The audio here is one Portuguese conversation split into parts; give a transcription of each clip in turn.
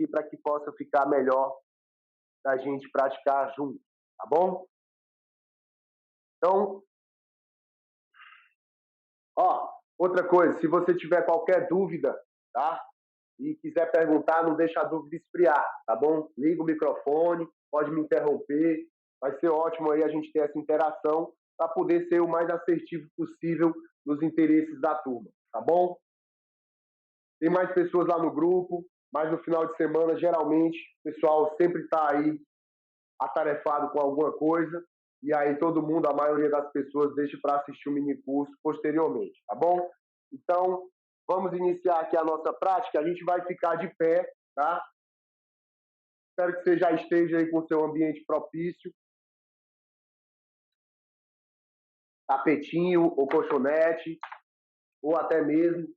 aqui para que possa ficar melhor da gente praticar junto, tá bom? Então, ó, outra coisa, se você tiver qualquer dúvida, tá? E quiser perguntar, não deixa a dúvida esfriar, tá bom? Liga o microfone, pode me interromper, vai ser ótimo aí a gente ter essa interação para poder ser o mais assertivo possível nos interesses da turma, tá bom? Tem mais pessoas lá no grupo, mas no final de semana, geralmente, o pessoal sempre está aí atarefado com alguma coisa, e aí todo mundo, a maioria das pessoas, deixa para assistir o mini curso posteriormente, tá bom? Então, vamos iniciar aqui a nossa prática, a gente vai ficar de pé, tá? Espero que você já esteja aí com o seu ambiente propício, tapetinho ou colchonete, ou até mesmo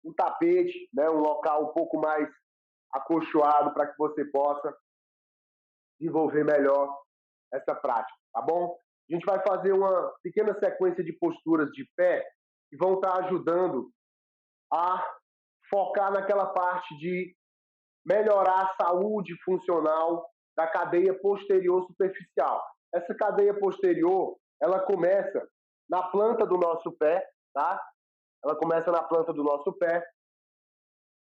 um tapete, né? Um local um pouco mais acolchoado para que você possa desenvolver melhor essa prática, tá bom? A gente vai fazer uma pequena sequência de posturas de pé que vão estar ajudando a focar naquela parte de melhorar a saúde funcional da cadeia posterior superficial. Essa cadeia posterior, ela começa na planta do nosso pé, tá? Ela começa na planta do nosso pé,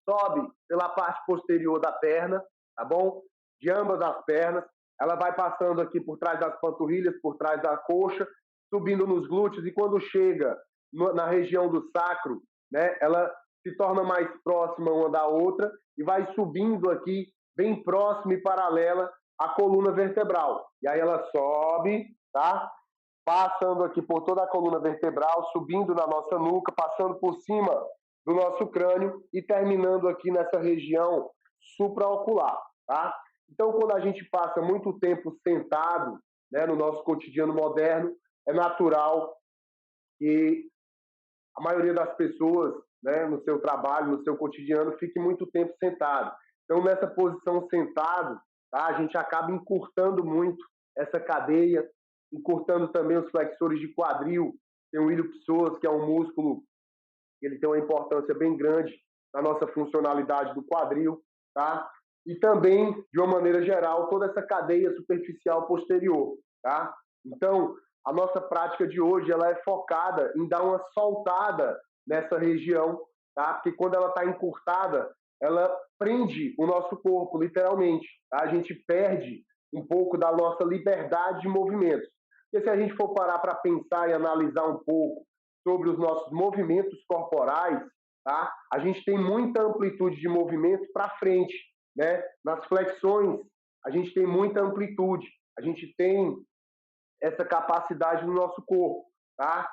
sobe pela parte posterior da perna, tá bom? De ambas as pernas, ela vai passando aqui por trás das panturrilhas, por trás da coxa, subindo nos glúteos, e quando chega na região do sacro, né, ela se torna mais próxima uma da outra e vai subindo aqui, bem próxima e paralela à coluna vertebral. E aí ela sobe, tá? Passando aqui por toda a coluna vertebral, subindo na nossa nuca, passando por cima do nosso crânio e terminando aqui nessa região supraocular, tá? Então, quando a gente passa muito tempo sentado, né, no nosso cotidiano moderno, é natural que a maioria das pessoas, né, no seu trabalho, no seu cotidiano, fique muito tempo sentado. Então, nessa posição sentado, tá, a gente acaba encurtando muito essa cadeia, encurtando também os flexores de quadril. Tem o ilho-psoas, que é um músculo que ele tem uma importância bem grande na nossa funcionalidade do quadril, tá? E também, de uma maneira geral, toda essa cadeia superficial posterior, tá? Então, a nossa prática de hoje, ela é focada em dar uma soltada nessa região, tá? Porque quando ela está encurtada, ela prende o nosso corpo, literalmente, tá? A gente perde um pouco da nossa liberdade de movimentos. Porque se a gente for parar para pensar e analisar um pouco sobre os nossos movimentos corporais, tá? A gente tem muita amplitude de movimento para frente, né? Nas flexões, a gente tem muita amplitude, a gente tem essa capacidade no nosso corpo, tá?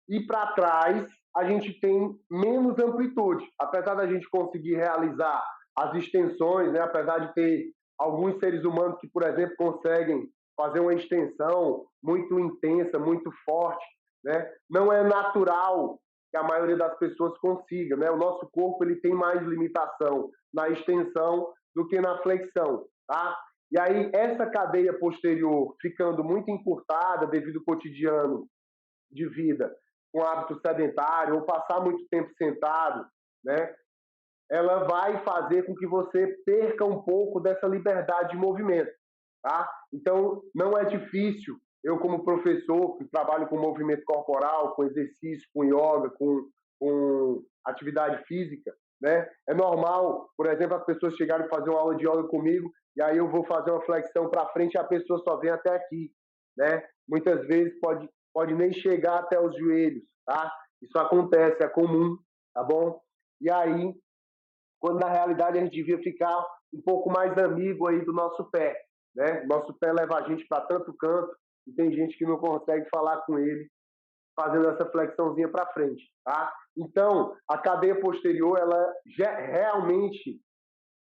E para trás, a gente tem menos amplitude, apesar da gente conseguir realizar as extensões, né? Apesar de ter alguns seres humanos que, por exemplo, conseguem fazer uma extensão muito intensa, muito forte, né? Não é natural que a maioria das pessoas consiga, né? O nosso corpo ele tem mais limitação na extensão do que na flexão, tá? E aí essa cadeia posterior ficando muito encurtada devido ao cotidiano de vida, com hábito sedentário ou passar muito tempo sentado, né? Ela vai fazer com que você perca um pouco dessa liberdade de movimento, tá? Então, não é difícil, eu como professor, que trabalho com movimento corporal, com exercício, com yoga, com atividade física, né? É normal, por exemplo, as pessoas chegarem a fazer uma aula de yoga comigo, e aí eu vou fazer uma flexão para frente e a pessoa só vem até aqui, né? Muitas vezes pode nem chegar até os joelhos, tá? Isso acontece, é comum, tá bom? E aí, quando na realidade a gente devia ficar um pouco mais amigo aí do nosso pé, né? Nosso pé leva a gente para tanto canto e tem gente que não consegue falar com ele fazendo essa flexãozinha para frente, tá? Então, a cadeia posterior, ela realmente,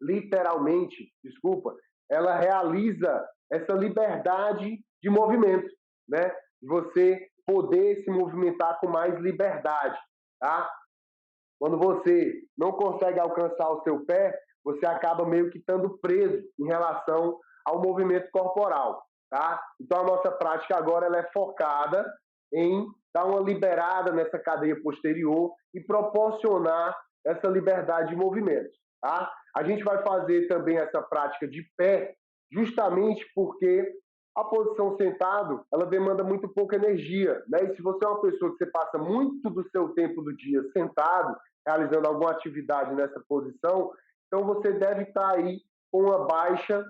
literalmente, desculpa, ela realiza essa liberdade de movimento, né? Você poder se movimentar com mais liberdade, tá? Quando você não consegue alcançar o seu pé, você acaba meio que estando preso em relação ao movimento corporal, tá? Então a nossa prática agora ela é focada em dar uma liberada nessa cadeia posterior e proporcionar essa liberdade de movimento. tá? A gente vai fazer também essa prática de pé, justamente porque a posição sentado, ela demanda muito pouca energia, né? E se você é uma pessoa que você passa muito do seu tempo do dia sentado, realizando alguma atividade nessa posição, então você deve estar aí com uma baixa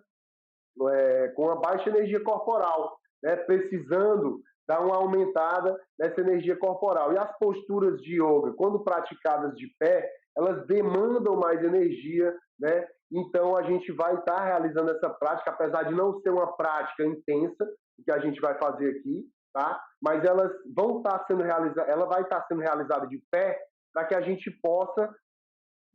energia corporal, né? Precisando dar uma aumentada nessa energia corporal. E as posturas de yoga, quando praticadas de pé, elas demandam mais energia, né? Então a gente vai estar realizando essa prática, apesar de não ser uma prática intensa, que a gente vai fazer aqui, tá? Mas elas vão estar sendo realizadas, ela vai estar sendo realizada de pé para que a gente possa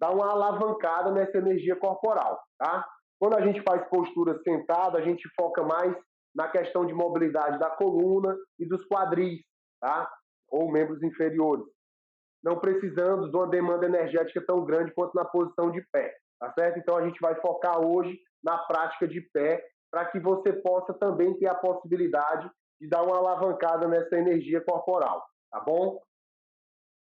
dar uma alavancada nessa energia corporal, tá? Quando a gente faz postura sentada, a gente foca mais na questão de mobilidade da coluna e dos quadris, tá? Ou membros inferiores, não precisando de uma demanda energética tão grande quanto na posição de pé, tá certo? Então a gente vai focar hoje na prática de pé, para que você possa também ter a possibilidade de dar uma alavancada nessa energia corporal, tá bom?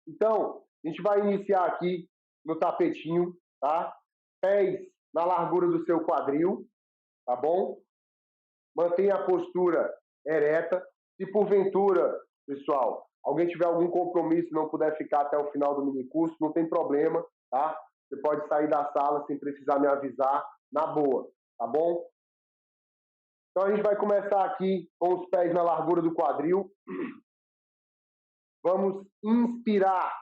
Então, a gente vai iniciar aqui no tapetinho, tá? Pés na largura do seu quadril, tá bom? Mantenha a postura ereta. Se porventura, pessoal, alguém tiver algum compromisso e não puder ficar até o final do minicurso, não tem problema, tá? Você pode sair da sala sem precisar me avisar, na boa, tá bom? Então a gente vai começar aqui com os pés na largura do quadril. Vamos inspirar,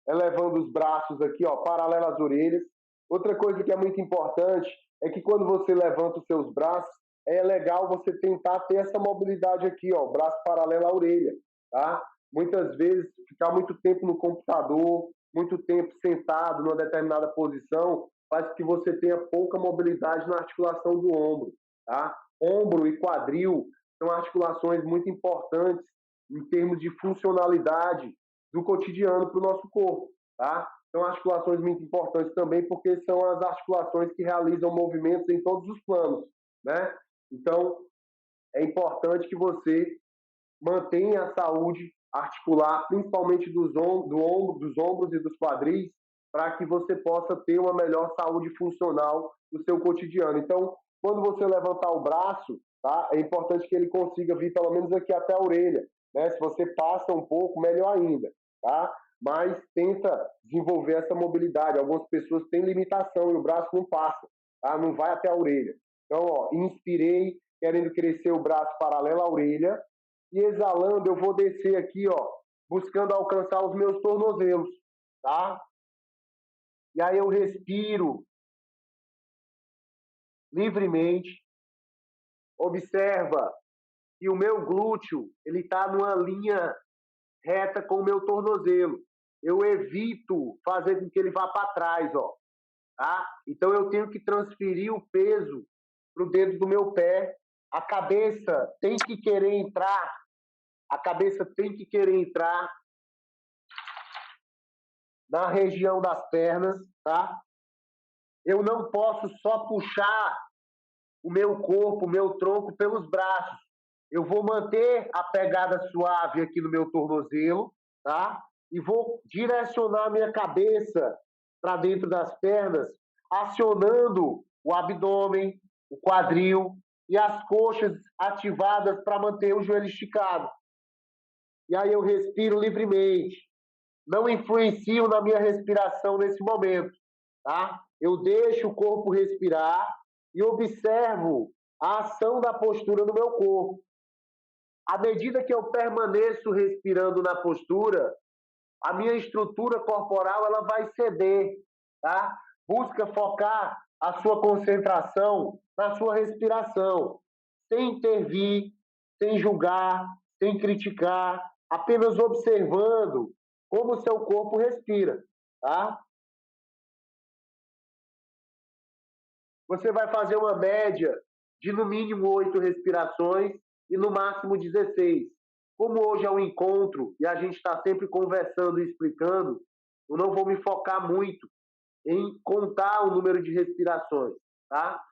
elevando os braços aqui, ó, paralelo às orelhas. Outra coisa que é muito importante é que quando você levanta os seus braços, é legal você tentar ter essa mobilidade aqui, ó, braço paralelo à orelha, tá? Muitas vezes, ficar muito tempo no computador, muito tempo sentado numa determinada posição, faz com que você tenha pouca mobilidade na articulação do ombro, tá? Ombro e quadril são articulações muito importantes em termos de funcionalidade do cotidiano para o nosso corpo, tá? São articulações muito importantes também, porque são as articulações que realizam movimentos em todos os planos, né? Então, é importante que você mantenha a saúde articular, principalmente dos ombros e dos quadris, para que você possa ter uma melhor saúde funcional no seu cotidiano. Então, quando você levantar o braço, tá? É importante que ele consiga vir pelo menos aqui até a orelha, né? Se você passa um pouco, melhor ainda, tá? Mas tenta desenvolver essa mobilidade. Algumas pessoas têm limitação e o braço não passa, tá? Não vai até a orelha. Então, ó, inspirei, querendo crescer o braço paralelo à orelha, e exalando, eu vou descer aqui, ó, buscando alcançar os meus tornozelos, tá? E aí eu respiro livremente, observa que o meu glúteo, ele está numa linha reta com o meu tornozelo. Eu evito fazer com que ele vá para trás, ó, tá? Então eu tenho que transferir o peso para o dedo do meu pé. A cabeça tem que querer entrar, a cabeça tem que querer entrar na região das pernas, tá? Eu não posso só puxar o meu corpo, o meu tronco pelos braços. Eu vou manter a pegada suave aqui no meu tornozelo, tá? E vou direcionar minha cabeça para dentro das pernas, acionando o abdômen, o quadril e as coxas ativadas para manter o joelho esticado. E aí eu respiro livremente. Não influencio na minha respiração nesse momento, tá? Eu deixo o corpo respirar e observo a ação da postura no meu corpo. À medida que eu permaneço respirando na postura, a minha estrutura corporal ela vai ceder, tá? Busca focar a sua concentração na sua respiração, sem intervir, sem julgar, sem criticar, apenas observando como o seu corpo respira, tá? Você vai fazer uma média de no mínimo 8 respirações e no máximo 16. Como hoje é um encontro e a gente está sempre conversando e explicando, eu não vou me focar muito em contar o número de respirações, tá?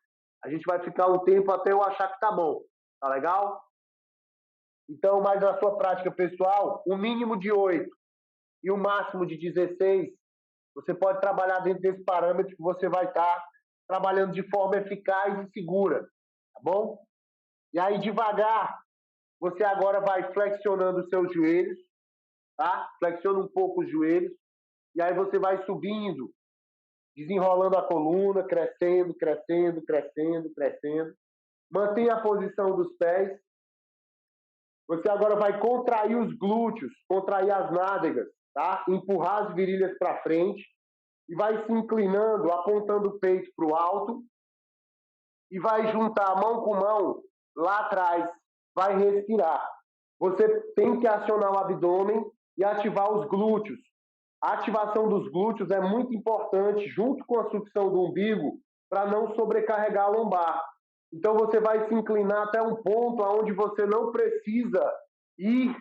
A gente vai ficar um tempo até eu achar que tá bom, tá legal? Então, mas na sua prática pessoal, o mínimo de 8 e o máximo de 16 Você pode trabalhar dentro desse parâmetro que você vai estar trabalhando de forma eficaz e segura, tá bom? E aí, devagar, você agora vai flexionando os seus joelhos, tá? Flexiona um pouco os joelhos, e aí você vai subindo, desenrolando a coluna, crescendo, crescendo, crescendo, crescendo. Mantenha a posição dos pés. Você agora vai contrair os glúteos, contrair as nádegas, tá? Empurrar as virilhas para frente e vai se inclinando, apontando o peito para o alto e vai juntar mão com mão lá atrás. Vai respirar. Você tem que acionar o abdômen e ativar os glúteos. A ativação dos glúteos é muito importante, junto com a sucção do umbigo, para não sobrecarregar a lombar. Então você vai se inclinar até um ponto onde você não precisa ir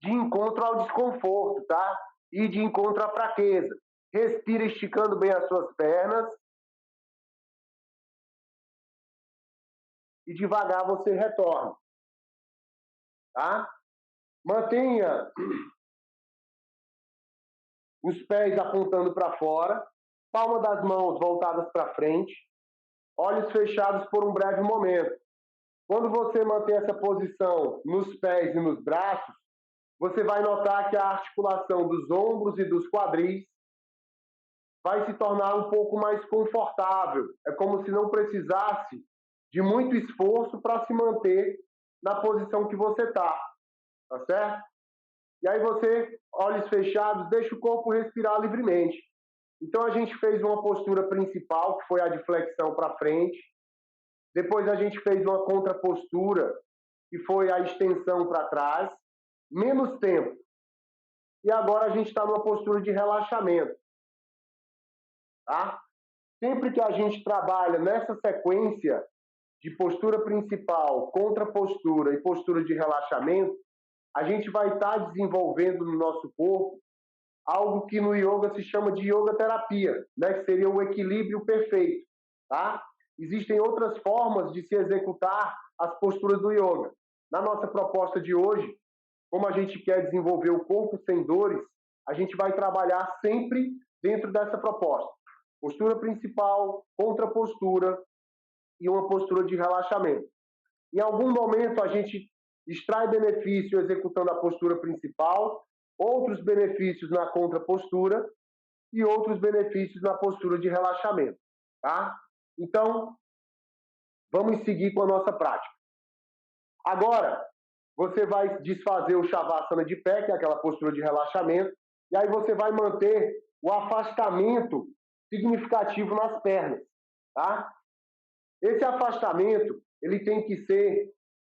de encontro ao desconforto, tá? Ir de encontro à fraqueza. Respira esticando bem as suas pernas. E devagar você retorna. Tá? Mantenha os pés apontando para fora, palma das mãos voltadas para frente, olhos fechados por um breve momento. Quando você mantém essa posição nos pés e nos braços, você vai notar que a articulação dos ombros e dos quadris vai se tornar um pouco mais confortável. É como se não precisasse de muito esforço para se manter na posição que você está. Tá certo? E aí você, olhos fechados, deixa o corpo respirar livremente. Então a gente fez uma postura principal, que foi a de flexão para frente. Depois a gente fez uma contrapostura, que foi a extensão para trás. Menos tempo. E agora a gente está numa postura de relaxamento. Tá? Sempre que a gente trabalha nessa sequência de postura principal, contrapostura e postura de relaxamento, a gente vai estar desenvolvendo no nosso corpo algo que no yoga se chama de yoga terapia, né? Que seria o equilíbrio perfeito. Tá? Existem outras formas de se executar as posturas do yoga. Na nossa proposta de hoje, como a gente quer desenvolver o corpo sem dores, a gente vai trabalhar sempre dentro dessa proposta. Postura principal, contrapostura e uma postura de relaxamento. Em algum momento a gente extrai benefício executando a postura principal, outros benefícios na contrapostura e outros benefícios na postura de relaxamento. Tá? Então, vamos seguir com a nossa prática. Agora, você vai desfazer o Shavasana de pé, que é aquela postura de relaxamento, e aí você vai manter o afastamento significativo nas pernas. Tá? Esse afastamento, ele tem que ser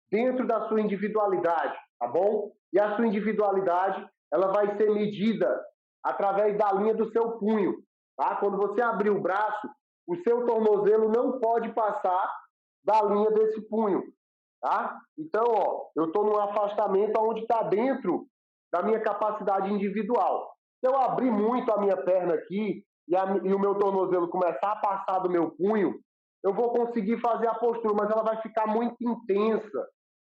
dentro da sua individualidade, tá bom? E a sua individualidade, ela vai ser medida através da linha do seu punho, tá? Quando você abrir o braço, o seu tornozelo não pode passar da linha desse punho, tá? Então, ó, eu estou num afastamento onde está dentro da minha capacidade individual. Se eu abrir muito a minha perna aqui e o meu tornozelo começar a passar do meu punho, eu vou conseguir fazer a postura, mas ela vai ficar muito intensa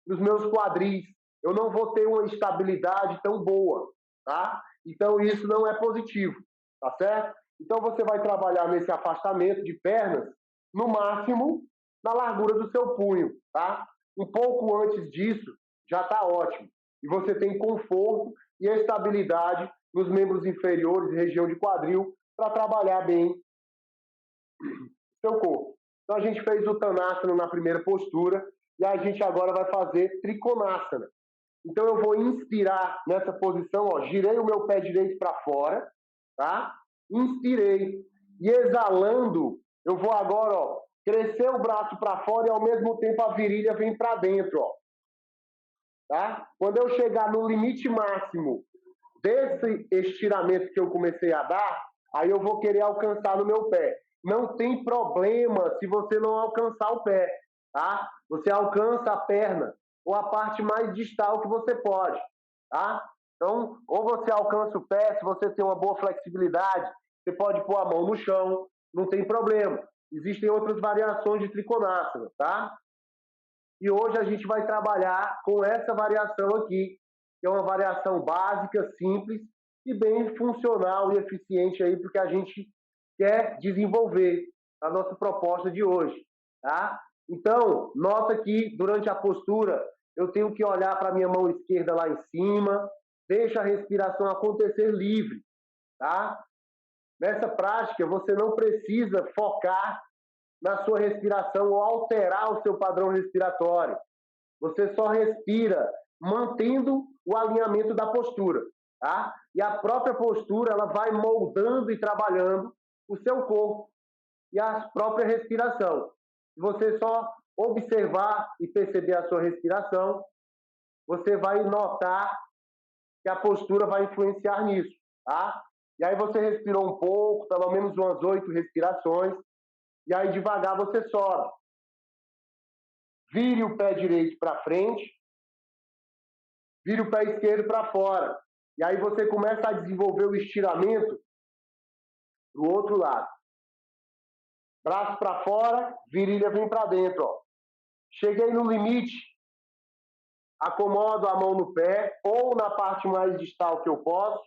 nos meus quadris. Eu não vou ter uma estabilidade tão boa, tá? Então isso não é positivo, tá certo? Então você vai trabalhar nesse afastamento de pernas, no máximo na largura do seu punho, tá? Um pouco antes disso já está ótimo. E você tem conforto e estabilidade nos membros inferiores e região de quadril para trabalhar bem seu corpo. Então a gente fez o Tanasana na primeira postura e a gente agora vai fazer Trikonasana. Então eu vou inspirar nessa posição, ó, girei o meu pé direito para fora, tá? Inspirei. E exalando, eu vou agora, ó, crescer o braço para fora e ao mesmo tempo a virilha vem para dentro, ó. Tá? Quando eu chegar no limite máximo desse estiramento que eu comecei a dar, aí eu vou querer alcançar no meu pé. Não tem problema se você não alcançar o pé, tá? Você alcança a perna ou a parte mais distal que você pode, tá? Então, ou você alcança o pé, se você tem uma boa flexibilidade, você pode pôr a mão no chão, não tem problema. Existem outras variações de Trikonasana, tá? E hoje a gente vai trabalhar com essa variação aqui, que é uma variação básica, simples, e bem funcional e eficiente aí porque a gente quer desenvolver a nossa proposta de hoje, tá? Então, nota que durante a postura eu tenho que olhar para a minha mão esquerda lá em cima, deixa a respiração acontecer livre, tá? Nessa prática, você não precisa focar na sua respiração ou alterar o seu padrão respiratório. Você só respira mantendo o alinhamento da postura, tá? E a própria postura, ela vai moldando e trabalhando o seu corpo e a própria respiração. Se você só observar e perceber a sua respiração, você vai notar que a postura vai influenciar nisso, tá? E aí você respirou um pouco, pelo menos umas 8 respirações, e aí devagar você sobe. Vire o pé direito para frente, vire o pé esquerdo para fora. E aí você começa a desenvolver o estiramento do outro lado. Braço para fora, virilha vem para dentro, ó. Cheguei no limite, acomodo a mão no pé ou na parte mais distal que eu posso.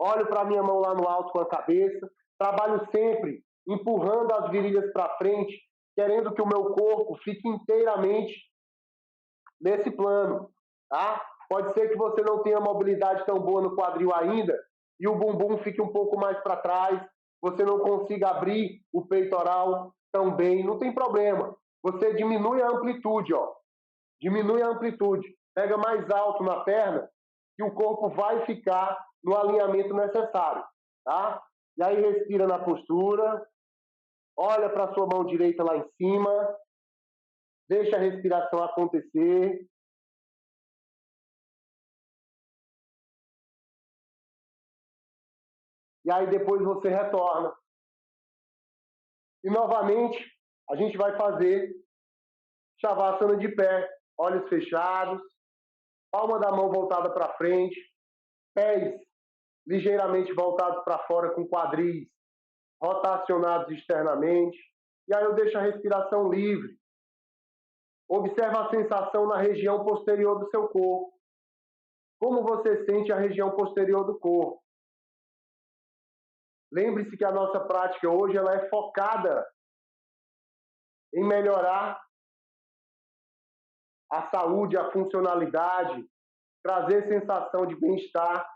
Olho para a minha mão lá no alto com a cabeça. Trabalho sempre empurrando as virilhas para frente, querendo que o meu corpo fique inteiramente nesse plano, tá? Pode ser que você não tenha mobilidade tão boa no quadril ainda e o bumbum fique um pouco mais para trás, você não consiga abrir o peitoral tão bem, não tem problema. Você diminui a amplitude, ó. Diminui a amplitude. Pega mais alto na perna que o corpo vai ficar no alinhamento necessário, tá? E aí respira na postura, olha para a sua mão direita lá em cima, deixa a respiração acontecer. E aí depois você retorna. E novamente, a gente vai fazer Shavasana de pé, olhos fechados, palma da mão voltada para frente, pés ligeiramente voltados para fora com quadris rotacionados externamente. E aí eu deixo a respiração livre. Observa a sensação na região posterior do seu corpo. Como você sente a região posterior do corpo? Lembre-se que a nossa prática hoje ela é focada em melhorar a saúde, a funcionalidade, trazer sensação de bem-estar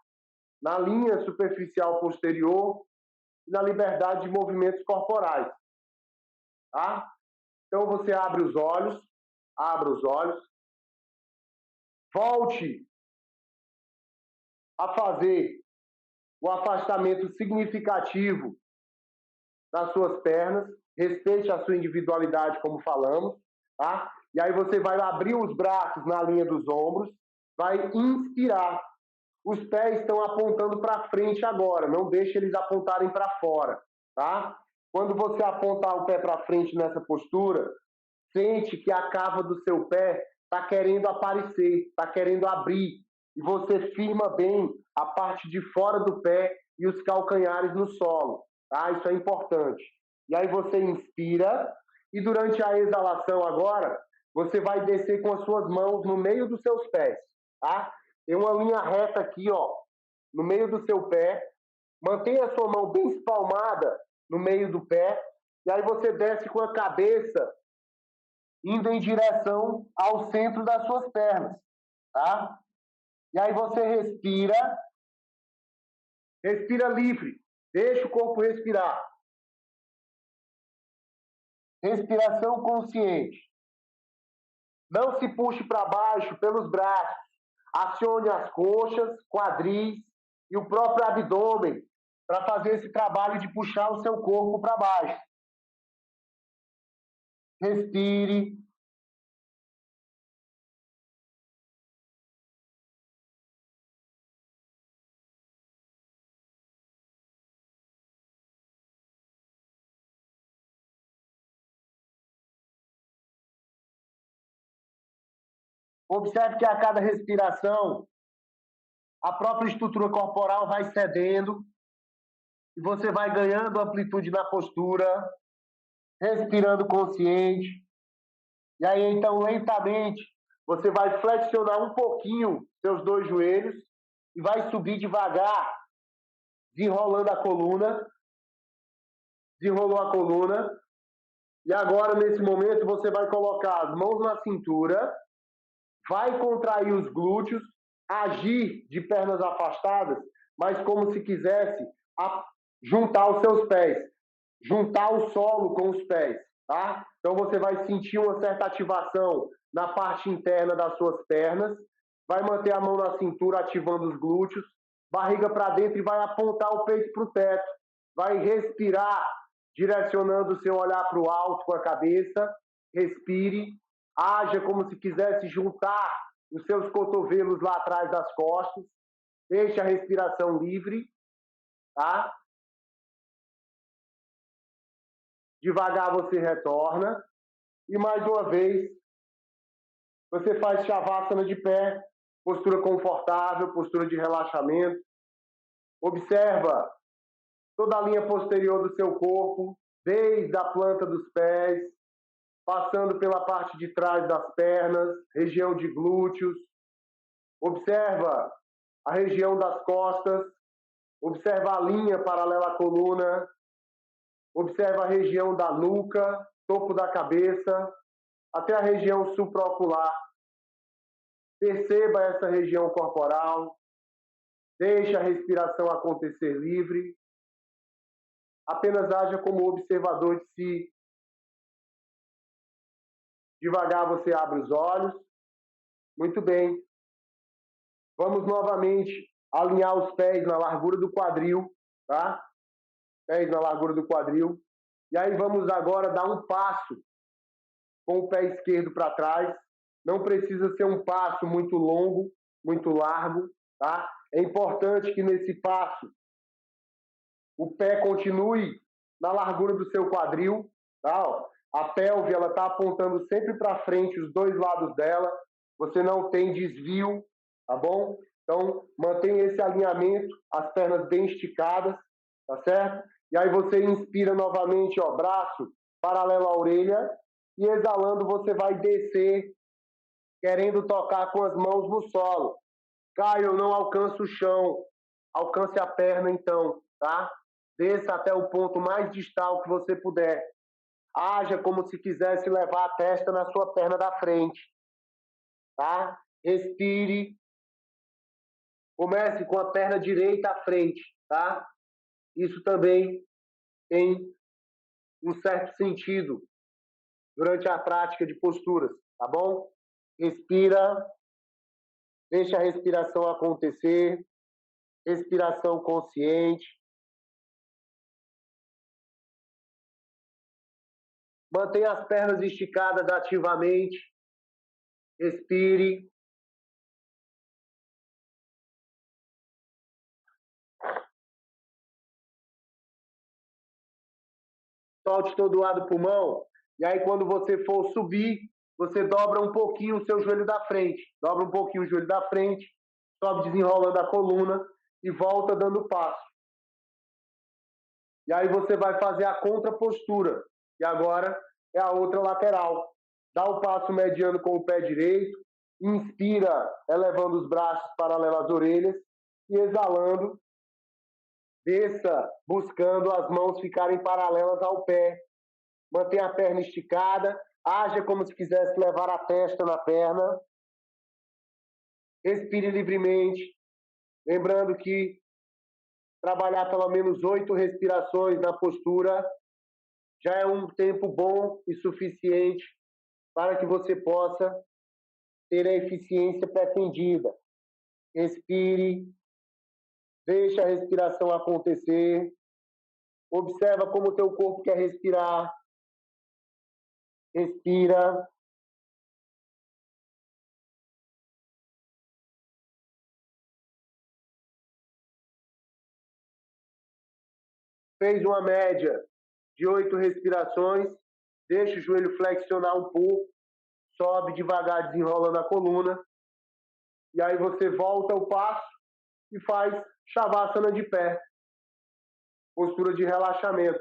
na linha superficial posterior e na liberdade de movimentos corporais. Tá? Então você abre os olhos, volte a fazer o afastamento significativo das suas pernas, respeite a sua individualidade, como falamos, tá? E aí você vai abrir os braços na linha dos ombros, vai inspirar. Os pés estão apontando para frente agora, não deixe eles apontarem para fora, tá? Quando você apontar o pé para frente nessa postura, sente que a cava do seu pé está querendo aparecer, está querendo abrir, e você firma bem a parte de fora do pé e os calcanhares no solo, tá? Isso é importante. E aí você inspira, e durante a exalação agora, você vai descer com as suas mãos no meio dos seus pés, tá? Tem uma linha reta aqui, ó, no meio do seu pé. Mantenha a sua mão bem espalmada no meio do pé. E aí você desce com a cabeça indo em direção ao centro das suas pernas, tá? E aí você respira livre. Deixa o corpo respirar. Respiração consciente. Não se puxe para baixo pelos braços. Acione as coxas, quadris e o próprio abdômen para fazer esse trabalho de puxar o seu corpo para baixo. Respire. Observe que a cada respiração, a própria estrutura corporal vai cedendo e você vai ganhando amplitude na postura, respirando consciente. E aí, então, lentamente, você vai flexionar um pouquinho seus dois joelhos e vai subir devagar, desenrolando a coluna. Desenrolou a coluna. E agora, nesse momento, você vai colocar as mãos na cintura, vai contrair os glúteos, agir de pernas afastadas, mas como se quisesse juntar os seus pés, juntar o solo com os pés, tá? Então você vai sentir uma certa ativação na parte interna das suas pernas, vai manter a mão na cintura ativando os glúteos, barriga para dentro e vai apontar o peito para o teto, vai respirar direcionando o seu olhar para o alto com a cabeça, respire, haja como se quisesse juntar os seus cotovelos lá atrás das costas, deixe a respiração livre, tá? Devagar você retorna e mais uma vez você faz Shavasana de pé, postura confortável, postura de relaxamento. Observa toda a linha posterior do seu corpo, desde a planta dos pés, passando pela parte de trás das pernas, região de glúteos. Observa a região das costas, observa a linha paralela à coluna, observa a região da nuca, topo da cabeça, até a região supraocular. Perceba essa região corporal, deixe a respiração acontecer livre, apenas haja como observador de si. Devagar você abre os olhos. Muito bem. Vamos novamente alinhar os pés na largura do quadril, tá? Pés na largura do quadril. E aí vamos agora dar um passo com o pé esquerdo para trás. Não precisa ser um passo muito longo, muito largo, tá? É importante que nesse passo o pé continue na largura do seu quadril, tá? A pelve ela está apontando sempre para frente, os dois lados dela. Você não tem desvio, tá bom? Então mantenha esse alinhamento, as pernas bem esticadas, tá certo? E aí você inspira novamente, ó, braço paralelo à orelha e exalando você vai descer, querendo tocar com as mãos no solo. Caio, eu não alcanço o chão, alcance a perna então, tá? Desça até o ponto mais distal que você puder. Haja como se quisesse levar a testa na sua perna da frente, tá? Respire. Comece com a perna direita à frente, tá? Isso também tem um certo sentido durante a prática de posturas, tá bom? Respira, deixa a respiração acontecer, respiração consciente. Mantenha as pernas esticadas ativamente. Respire. Solte todo o lado do pulmão. E aí, quando você for subir, você dobra um pouquinho o seu joelho da frente. Dobra um pouquinho o joelho da frente. Sobe desenrolando a coluna e volta dando passo. E aí você vai fazer a contrapostura. E agora é a outra lateral. Dá o passo mediano com o pé direito. Inspira, elevando os braços paralelos às orelhas. E exalando, desça, buscando as mãos ficarem paralelas ao pé. Mantenha a perna esticada. Haja como se quisesse levar a testa na perna. Respire livremente. Lembrando que trabalhar pelo menos 8 respirações na postura já é um tempo bom e suficiente para que você possa ter a eficiência pretendida. Respire, deixe a respiração acontecer, observa como o teu corpo quer respirar, respira. Fez uma média de 8 respirações, deixa o joelho flexionar um pouco, sobe devagar desenrolando a coluna, e aí você volta o passo e faz Shavasana de pé, postura de relaxamento.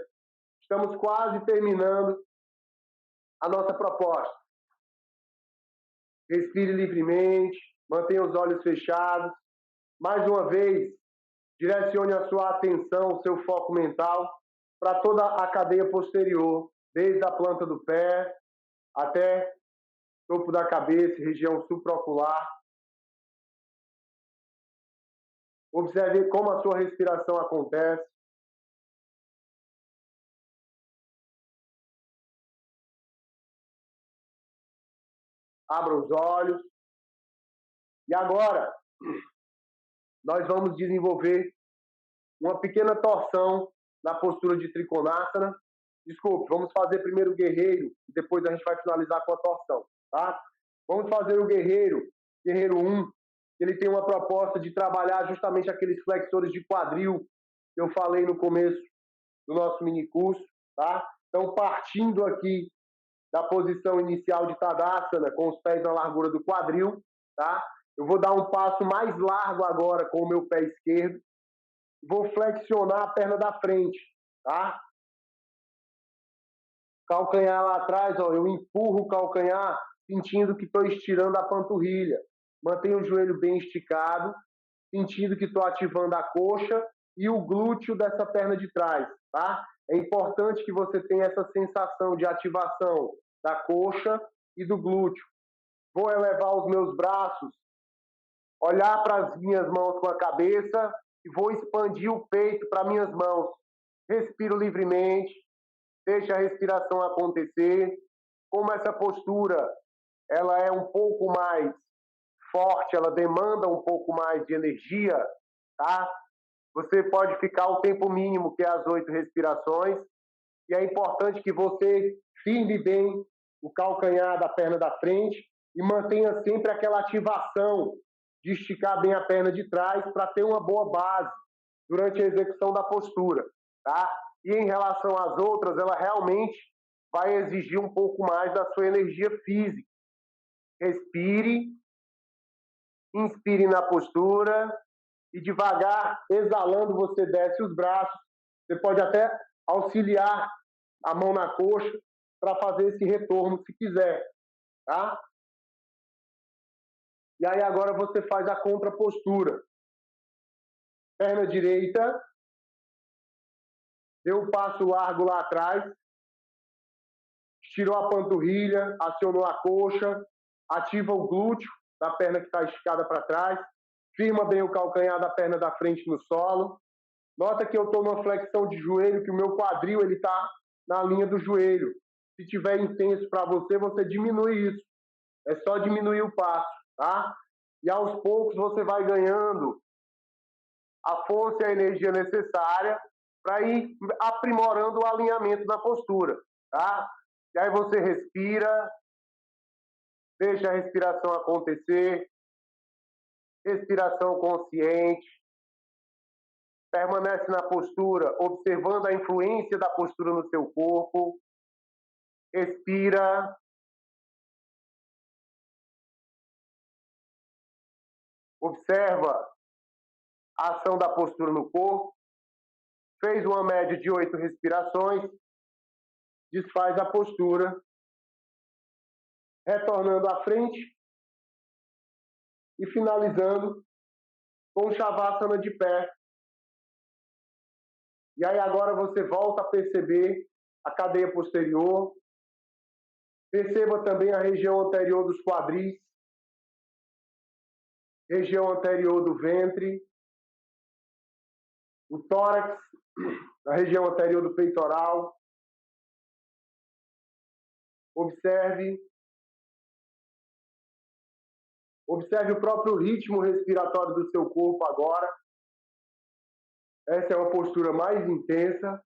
Estamos quase terminando a nossa proposta. Respire livremente, mantenha os olhos fechados, Mais uma vez, direcione a sua atenção, o seu foco mental para toda a cadeia posterior, desde a planta do pé até topo da cabeça, região supraocular. Observe como a sua respiração acontece. Abra os olhos. E agora, nós vamos desenvolver uma pequena torção na postura de Trikonasana. Desculpe, vamos fazer primeiro o guerreiro e depois a gente vai finalizar com a torção, tá? Vamos fazer o guerreiro 1. Ele tem uma proposta de trabalhar justamente aqueles flexores de quadril que eu falei no começo do nosso mini curso, tá? Então, partindo aqui da posição inicial de Tadasana, com os pés na largura do quadril, tá? Eu vou dar um passo mais largo agora com o meu pé esquerdo. Vou flexionar a perna da frente, tá? Calcanhar lá atrás, ó, eu empurro o calcanhar, sentindo que estou estirando a panturrilha. Mantenho o joelho bem esticado, sentindo que estou ativando a coxa e o glúteo dessa perna de trás, tá? É importante que você tenha essa sensação de ativação da coxa e do glúteo. Vou elevar os meus braços, olhar para as minhas mãos com a cabeça e vou expandir o peito para minhas mãos. Respiro livremente, deixa a respiração acontecer. Como essa postura ela é um pouco mais forte, ela demanda um pouco mais de energia, tá? Você pode ficar o tempo mínimo, que é as 8 respirações, e é importante que você firme bem o calcanhar da perna da frente e mantenha sempre aquela ativação de esticar bem a perna de trás para ter uma boa base durante a execução da postura, tá? E em relação às outras, ela realmente vai exigir um pouco mais da sua energia física. Respire, inspire na postura e devagar, exalando, você desce os braços. Você pode até auxiliar a mão na coxa para fazer esse retorno, se quiser, tá? E aí agora você faz a contrapostura. Perna direita, deu um passo largo lá atrás, estirou a panturrilha, acionou a coxa, ativa o glúteo da perna que está esticada para trás, firma bem o calcanhar da perna da frente no solo. Nota que eu estou numa flexão de joelho, que o meu quadril ele está na linha do joelho. Se tiver intenso para você, você diminui isso. É só diminuir o passo, tá? E aos poucos você vai ganhando a força e a energia necessária para ir aprimorando o alinhamento da postura, tá? E aí você respira, deixa a respiração acontecer, respiração consciente, permanece na postura, observando a influência da postura no seu corpo, respira, observa a ação da postura no corpo, fez uma média de 8 respirações, desfaz a postura, retornando à frente e finalizando com o Shavasana de pé. E aí agora você volta a perceber a cadeia posterior, perceba também a região anterior dos quadris, região anterior do ventre, o tórax, a região anterior do peitoral. Observe o próprio ritmo respiratório do seu corpo agora. Essa é uma postura mais intensa.